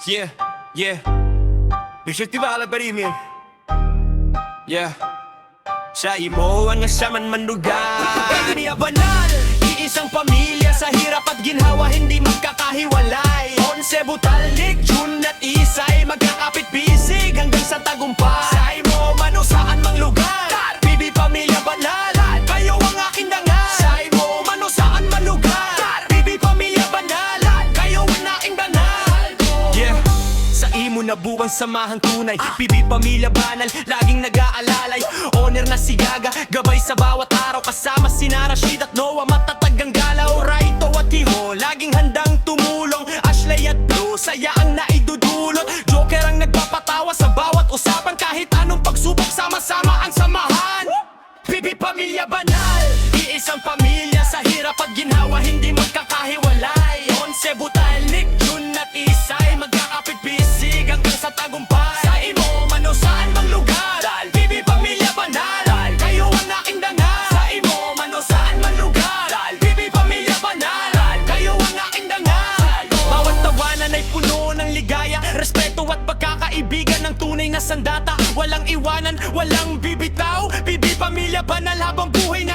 Yeah, yeah. Festival pa rin yan. Yeah. Sa imo ang asaman manugal. Hindi banal, iisang pamilya sa hirap at ginhawa hindi magkakahiwalay. 11 butalik, June at Isay magkakapit-bisig hanggang sa tagumpay. Sa imo mano saan mang lugar, Bibi Pamilya Banal, kayo ang aking dangal. Sa imo mano saan man lugar, Bibi Pamilya Banal, kayo ang aking dangal. Yeah. Sa imo na buwang samahang tunay, Bibi Pamilya Banal, laging nag-aalalay. Honor na si Gaga, gabay sa bawat araw. Kasama sina Rashid at Noah, matatag ang galaw. Raito at Hiho, laging handang tumulong. Ashley at Blue, saya ang naidudulot. Joker ang nagpapatawa sa bawat usapan. Kahit anong pagsubok, sama-sama ang samahan. Bibi Pamilya Banal, iisang pamilya sa hirap at ginhawa hindi magkakahiwalay. 11 butalik, June at Isay magkakapit-bisig hanggang sa tagumpay. Sa imo mano saan mang lugar, Bibi Pamilya Banal, kayo ang aking dangal. Sa imo mano saan man lugar, Bibi Pamilya Banal, kayo ang aking dangal. Bawat tawanan ay puno ng ligaya, respeto at pagkakaibigan ng tunay na sandata. Walang iwanan, walang bibitaw, Bibi Pamilya Banal habang buhay na